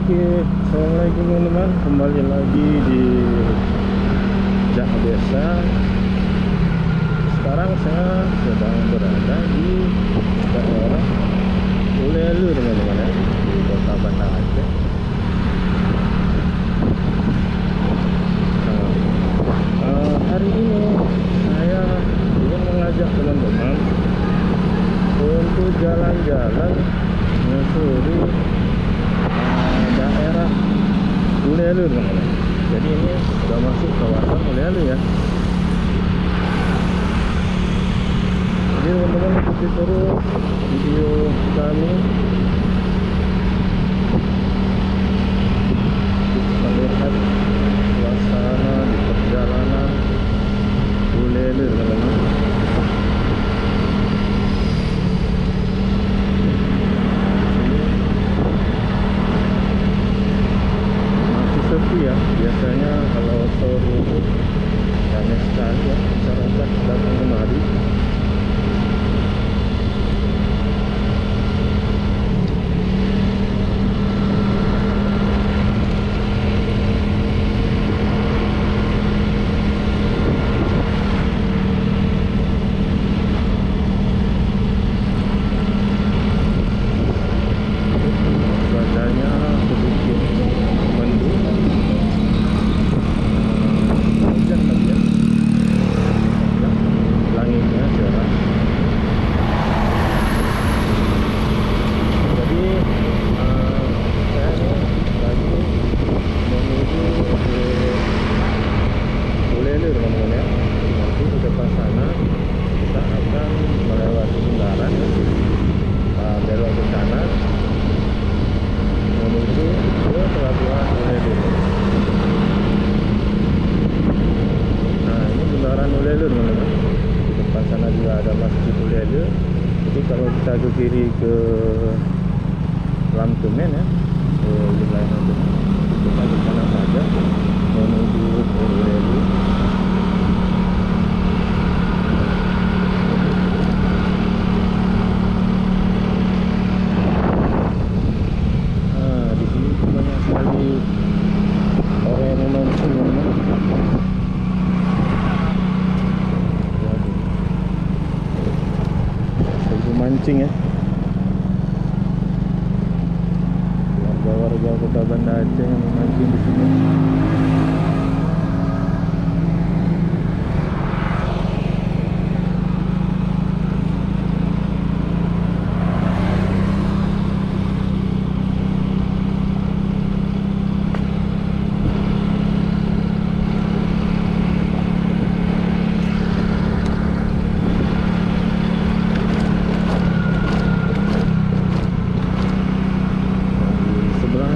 Oke, assalamualaikum teman-teman. Kembali lagi di Jak Desa. Sekarang saya sedang berada di daerah Ulelu teman-teman ya, di Kota Banda Aceh. Hari ini saya ingin mengajak teman-teman untuk jalan-jalan menyusuri daerah Ulelu teman-teman. Jadi ini sudah masuk kawasan Ulelu ya. Jadi teman-teman ikuti terus video kami. Kita lihat suasana di perjalanan Ulelu teman-teman. Sepi ya, biasanya kalau sore itu ramai sekali ya masyarakat datang kemari. Cuacanya sedikit mendung, hujan tadi ya, langitnya cerah. Jadi saya lagi menuju ke Ulelu teman-teman ya. Nanti di depan sana kita akan melewati jembatan, belok ke kanan menuju ke pelabuhan Ulelu. Nah, ini jembatan Ulelu teman-teman. Di depan sana juga ada Masjid Ulelu. Jadi kalau kita ke kiri ke Lamtumen ya, ke wilayah Lamtumen, kita ke sana saja menuju ke Ulelu. Banyak sekali orang yang memancing teman-teman. Lagi mancing ya, warga-warga Kota Banda Aceh yang memancing di sini.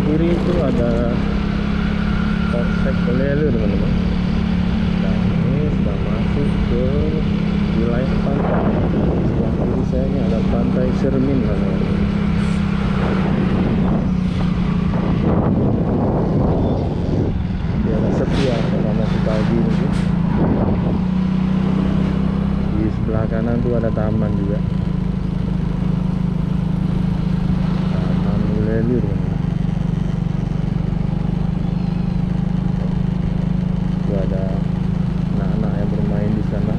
Kiri itu ada Polsek Ulelu teman-teman. Nah, ini sudah masuk ke wilayah pantai. Sebelah kiri saya ini ada Pantai Sermin teman-teman. Dia agak sepi ya karena masih pagi ini. Di sebelah kanan tuh ada taman juga, Taman Ulelu teman-teman. Ada anak-anak yang bermain di sana.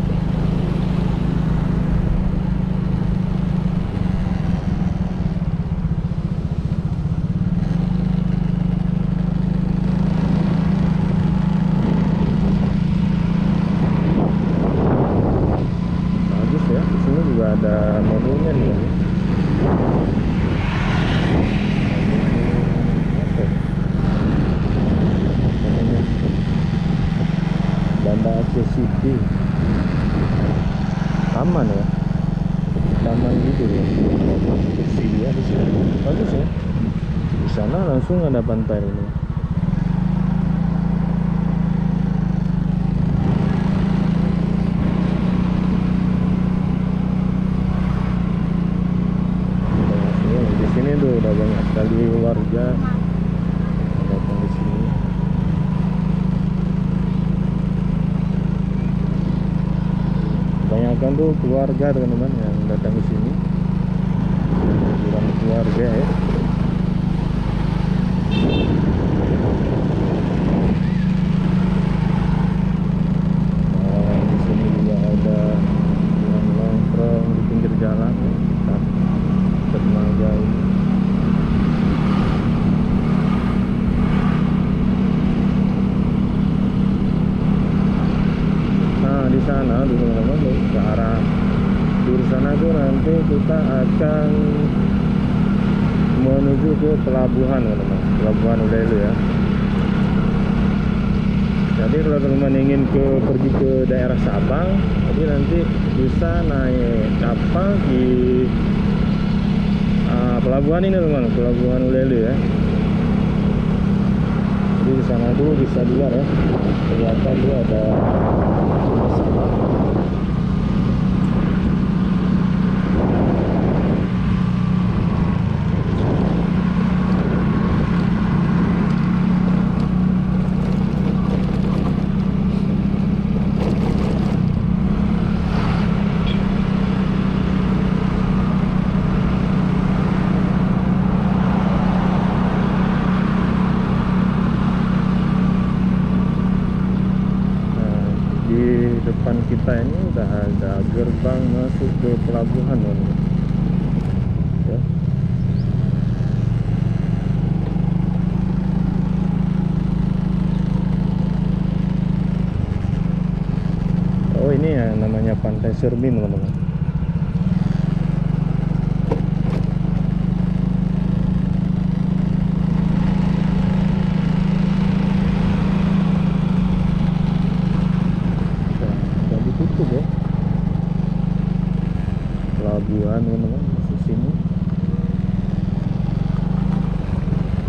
Bagus ya, di sini juga ada monumen ya. Banda Aceh City, taman ya, taman gitu ya, bersih ya di sini, bagus ya. Di sana langsung ada pantai ini. Di sini tuh udah banyak sekali warga datang di sini. Kebanyakan tuh keluarga teman-teman yang datang ke sini, keluarga ya. pelabuhan teman-teman, pelabuhan Ulelu ya. Jadi kalau teman-teman ingin pergi ke daerah Sabang, jadi nanti bisa naik kapal di pelabuhan ini teman-teman, pelabuhan Ulelu ya. Jadi di sana dulu bisa dilihat ya, kelihatan dia ada sama. Depan kita ini udah ada gerbang masuk ke pelabuhan teman-teman ya. Oh ini ya namanya Pantai Sermin teman-teman. Tutup ya pelabuhan teman-teman, masuk sini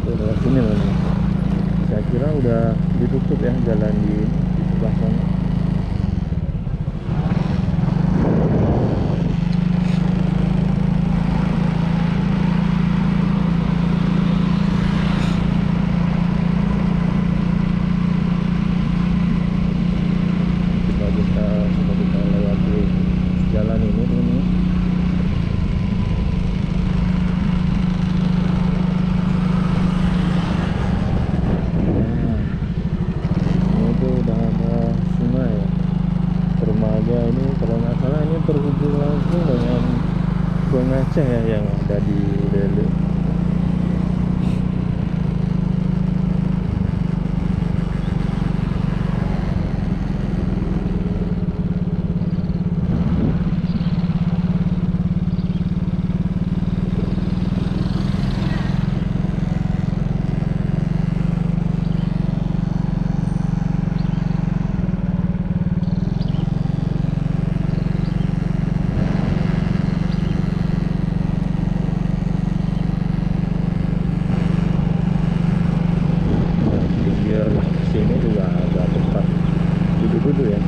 tuh lewat sini teman-teman. Saya kira udah ditutup ya jalan di sebelah sana. Kita lewati jalan ini teman-teman. Ini tuh udah ada sungai ya, Dermaga ini kalau nggak salah ini terhubung langsung dengan Sungai Aceh ya yang ada di Ulelu. Sini juga ada tempat duduk-duduk ya.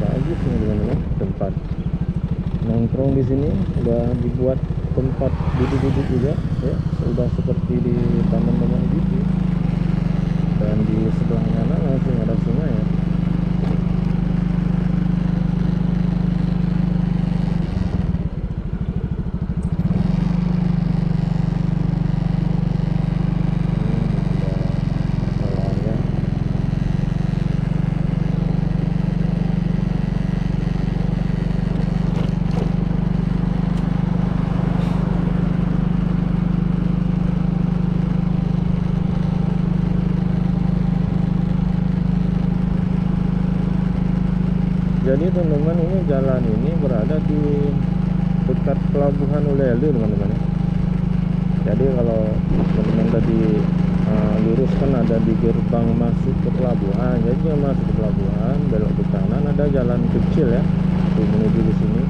Bagus nih teman-teman, tempat nongkrong di sini udah dibuat tempat duduk-duduk juga ya, sudah seperti di taman-taman gitu. Dan di sebelah kanan langsung ada sungai ya. Jadi teman-teman ini jalan ini berada di dekat pelabuhan Ulelu teman-teman. Jadi kalau teman-teman tadi lurus kan ada di gerbang masuk ke pelabuhan. Jadi yang masuk ke pelabuhan belok ke kanan ada jalan kecil ya, tuh menuju ke sini.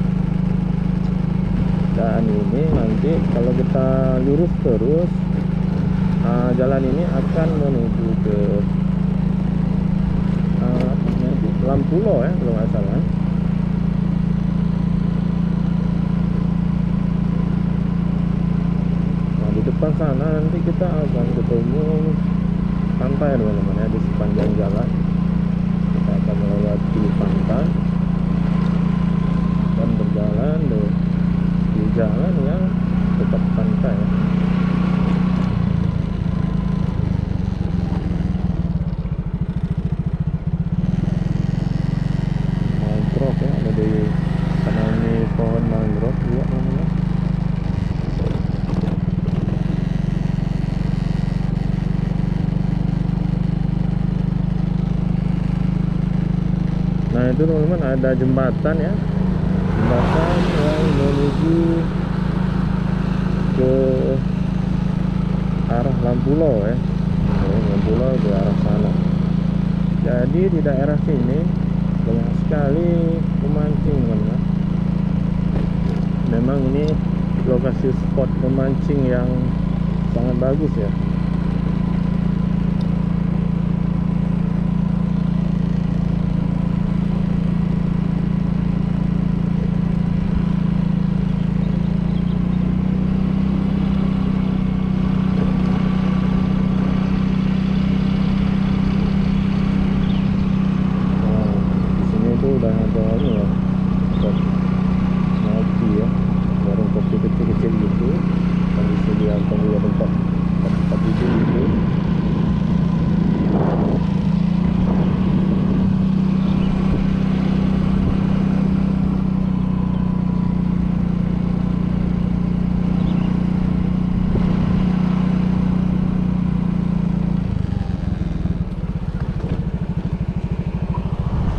Dan ini nanti kalau kita lurus terus jalan ini akan menuju ke Lampulo ya kalau nggak salah. Nah di depan sana nanti kita akan ketemu pantai teman-teman ya, di sepanjang jalan kita akan melewati pantai dan berjalan di jalan yang dekat pantai ya. Di sana ini pohon mangrove juga teman-teman. Nah itu teman-teman ada jembatan ya, jembatan yang menuju ke arah Lampulo ya. Lampulo ke arah sana. Jadi di daerah sini banyak sekali pemancing teman-teman. Memang ini lokasi spot pemancing yang sangat bagus ya. Udah ada ini ya,